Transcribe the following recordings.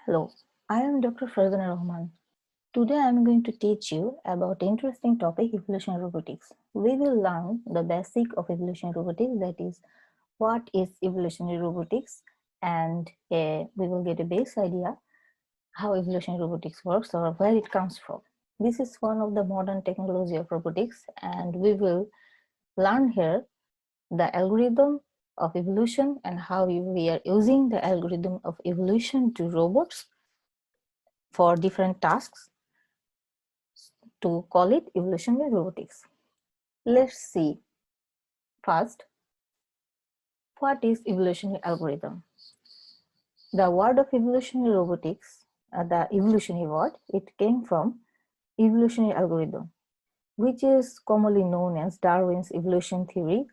Hello, I am Dr. Farzana Rahman. Today I am going to teach you about interesting topic evolutionary robotics. We will learn the basic of evolutionary robotics, that is what is evolutionary robotics, and we will get a base idea how evolutionary robotics works or where it comes from. This is one of the modern technology of robotics, and we will learn here the algorithm of evolution and how we are using the algorithm of evolution to robots for different tasks to call it evolutionary robotics. Let's see first what is evolutionary algorithm. The word of evolutionary robotics, the evolutionary word, it came from evolutionary algorithm, which is commonly known as Darwin's evolution theory,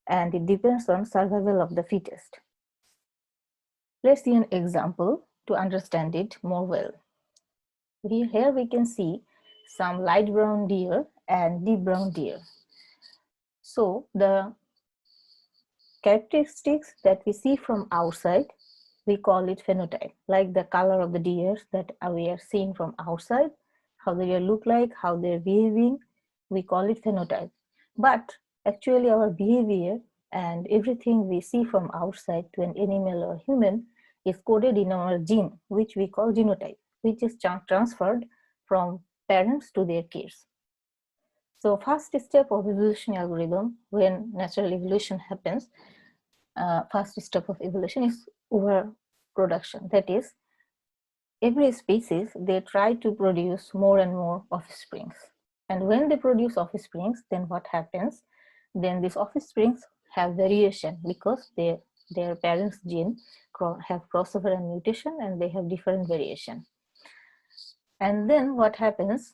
and it depends on survival of the fittest. Let's see an example to understand it more well. Here we can see some light brown deer and deep brown deer. So the characteristics that we see from outside, we call it phenotype, like the color of the deer that we are seeing from outside, how they look like, how they're behaving, we call it phenotype. But actually our behavior and everything we see from outside to an animal or human is coded in our gene, which we call genotype, which is transferred from parents to their kids. So first step of evolution algorithm, when natural evolution happens, first step of evolution is overproduction. That is, every species, they try to produce more and more offsprings. And when they produce offsprings, then what happens? Then these offsprings have variation because their parents' gene have crossover and mutation, and they have different variation. And then what happens?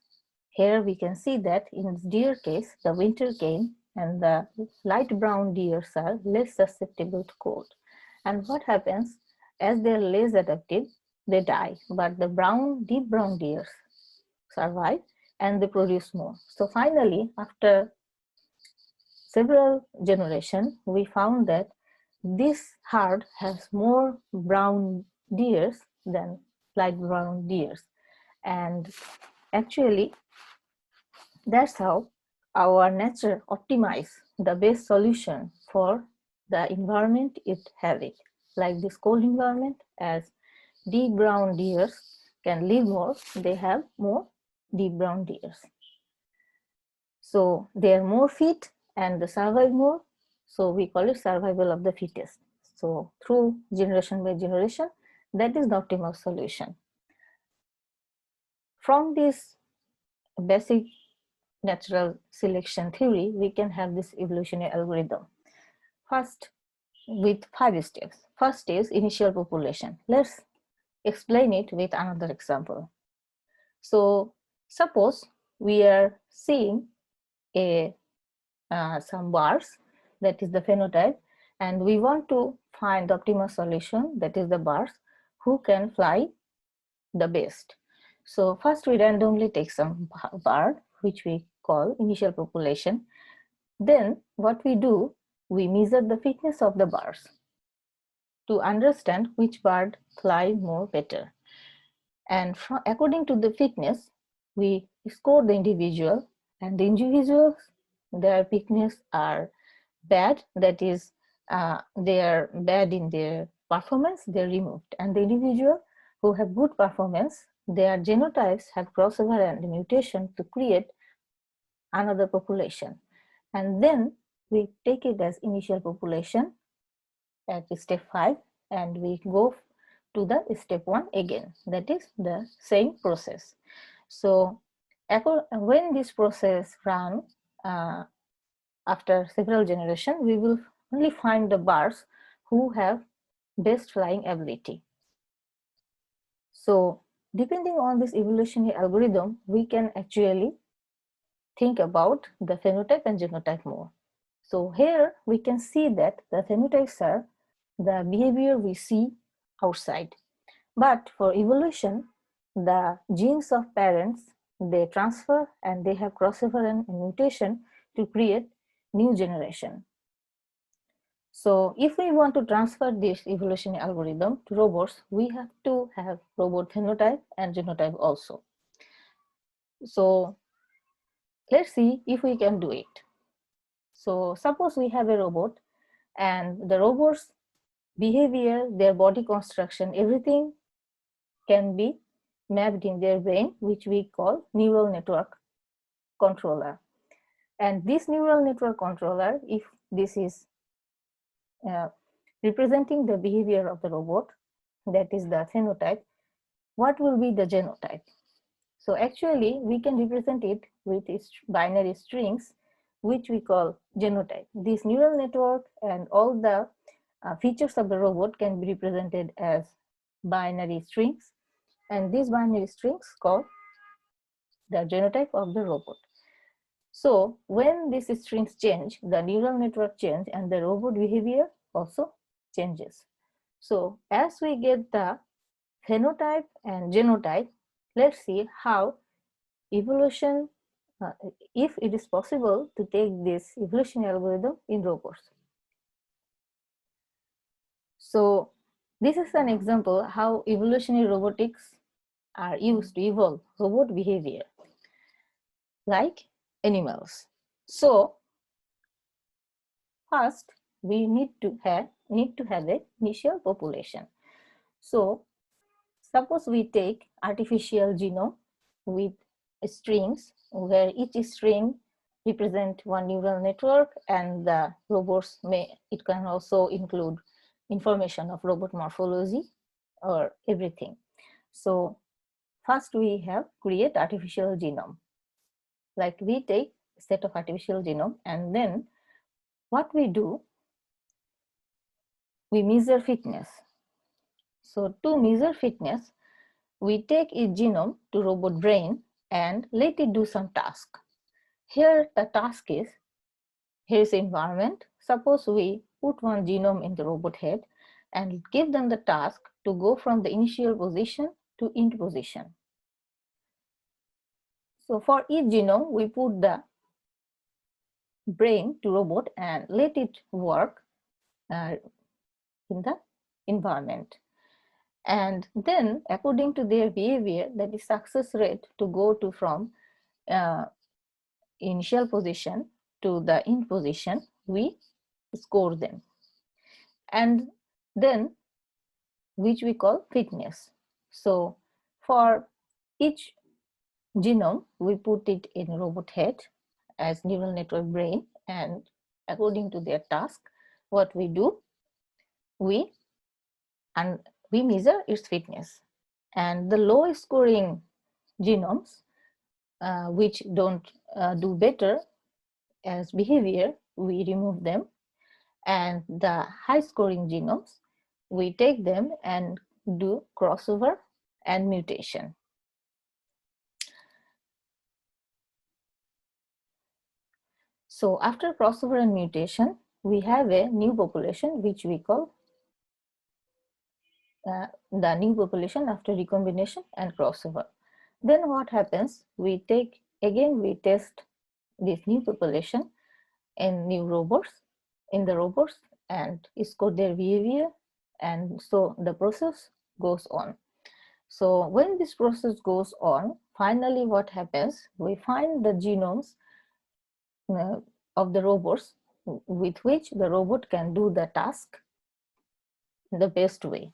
Here we can see that in deer case, the winter came and the light brown deers are less susceptible to cold. And what happens? As they're less adaptive, they die, but the deep brown deers survive and they produce more. So finally, after several generations, we found that this herd has more brown deers than light brown deers. And actually, that's how our nature optimize the best solution for the environment it have it. Like this cold environment, as deep brown deers can live more, they have more deep brown deers. So they are more fit and they survive more. So we call it survival of the fittest. So through generation by generation, that is the optimal solution. From this basic natural selection theory, we can have this evolutionary algorithm. First, with 5 steps. First is initial population. Let's explain it with another example. So suppose we are seeing some bars, that is the phenotype, and we want to find the optimal solution, that is the bars who can fly the best. So first we randomly take some bird, which we call initial population. Then what we do, we measure the fitness of the birds to understand which bird fly more better. And according to the fitness, we score the individual, and the individuals, their fitness are bad, that is, they are bad in their performance, they're removed. And the individual who have good performance, their genotypes have crossover and mutation to create another population. And then we take it as initial population at step 5, and we go to the step 1 again. That is the same process. So when this process runs after several generations, we will only find the birds who have best flying ability. So depending on this evolutionary algorithm, we can actually think about the phenotype and genotype more. So here we can see that the phenotypes are the behavior we see outside. But for evolution, the genes of parents, they transfer and they have crossover and mutation to create new generation. So if we want to transfer this evolutionary algorithm to robots, we have to have robot phenotype and genotype also. So let's see if we can do it. So suppose we have a robot, and the robot's behavior, their body construction, everything can be mapped in their brain, which we call neural network controller. And this neural network controller, if this is uh, representing the behavior of the robot, that is the phenotype, what will be the genotype? So actually, we can represent it with its binary strings, which we call genotype. This neural network and all the features of the robot can be represented as binary strings, and these binary strings call the genotype of the robot. So when these strings change, the neural network change and the robot behavior also changes. So as we get the phenotype and genotype, let's see how evolution, if it is possible to take this evolutionary algorithm in robots. So this is an example how evolutionary robotics are used to evolve robot behavior like animals. So first we need to have a initial population. So suppose we take artificial genome with strings where each string represent one neural network, and the robots it can also include information of robot morphology or everything. So first we have create artificial genome. Like we take a set of artificial genome, and then what we do, we measure fitness. So to measure fitness, we take a genome to robot brain and let it do some task. Here the task is, here is environment. Suppose we put one genome in the robot head and give them the task to go from the initial position to end position. So for each genome, we put the brain to robot and let it work in the environment. And then according to their behavior, that is success rate to go to from initial position to the end position, we score them. And then which we call fitness. So for each genome, we put it in robot head as neural network brain, and according to their task, what we do, we measure its fitness. And the low scoring genomes, which don't do better as behavior, we remove them. And the high scoring genomes, we take them and do crossover and mutation. So after crossover and mutation, we have a new population which we call the new population after recombination and crossover. Then what happens? We test this new population in the robots, and score their behavior, and so the process goes on. So when this process goes on, finally what happens? We find the genomes of the robots with which the robot can do the task the best way.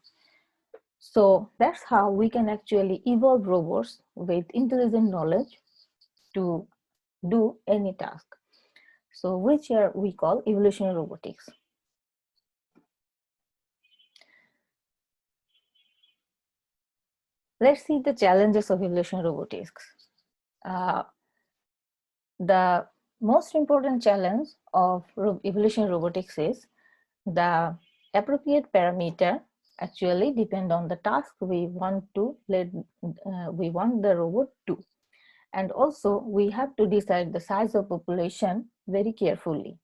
So that's how we can actually evolve robots with intelligent knowledge to do any task. So which here we call evolutionary robotics. Let's see the challenges of evolutionary robotics. The most important challenge of evolutionary robotics is the appropriate parameter actually depend on the task we want the robot to, and also we have to decide the size of population very carefully.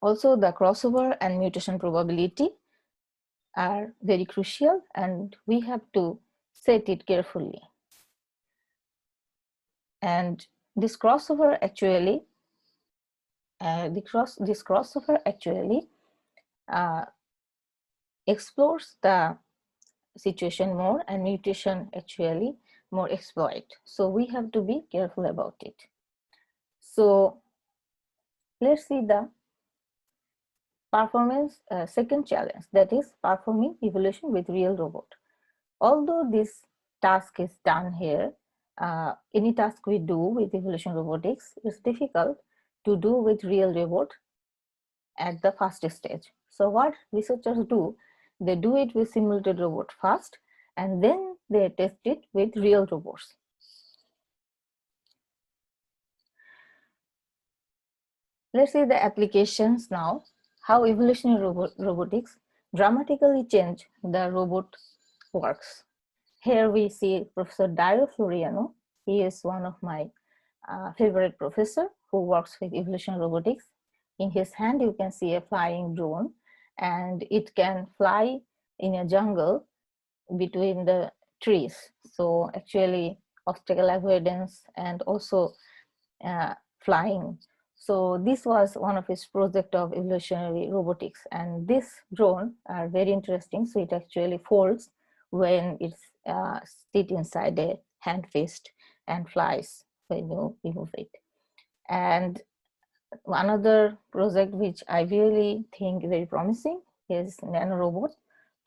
Also the crossover and mutation probability are very crucial, and we have to set it carefully. And this crossover actually This crossover actually explores the situation more, and mutation actually more exploit. So we have to be careful about it. So let's see the performance second challenge, that is performing evolution with real robot. Although this task is done here, any task we do with evolution robotics is difficult to do with real robot at the first stage. So what researchers do, they do it with simulated robot first, and then they test it with real robots. Let's see the applications now, how evolutionary robotics dramatically change the robot works. Here we see Professor Dario Floriano. He is one of my favorite professor who works with evolutionary robotics. In his hand, you can see a flying drone, and it can fly in a jungle between the trees. So actually obstacle avoidance and also flying. So this was one of his project of evolutionary robotics, and this drone are very interesting. So it actually folds when it's sit inside a hand fist and flies when you remove it. And another project which I really think very promising is nanorobot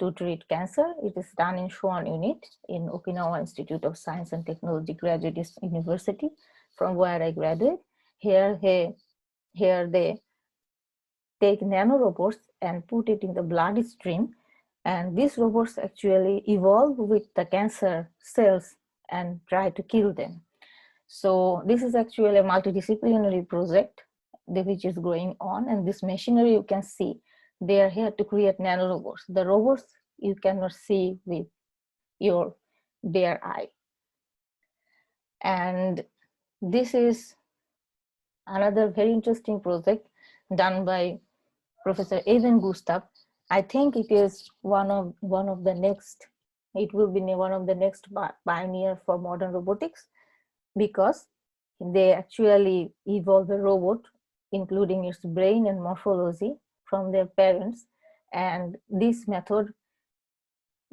to treat cancer. It is done in Swan unit in Okinawa Institute of Science and Technology Graduate University, from where I graduated. Here they take nanorobots and put it in the bloodstream, and these robots actually evolve with the cancer cells and try to kill them. So this is actually a multidisciplinary project which is going on, and this machinery you can see, they are here to create nanorobots. The robots you cannot see with your bare eye. And this is another very interesting project done by Professor Evan Gustav. I think it is one of the next, it will be one of the next pioneer for modern robotics, because they actually evolve a robot, including its brain and morphology, from their parents. And this method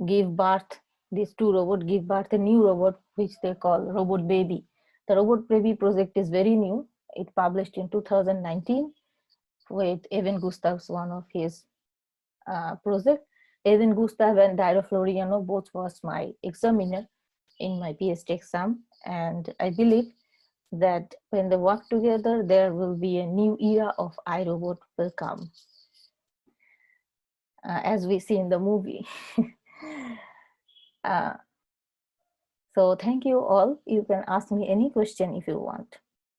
give birth, these two robots give birth a new robot, which they call Robot Baby. The Robot Baby project is very new. It published in 2019 with Evan Gustav's one of his project. Evan Gustav and Dairo Floriano both was my examiner in my PhD exam, and I believe that when they work together, there will be a new era of iRobot will come, as we see in the movie. So thank you all. You can ask me any question if you want.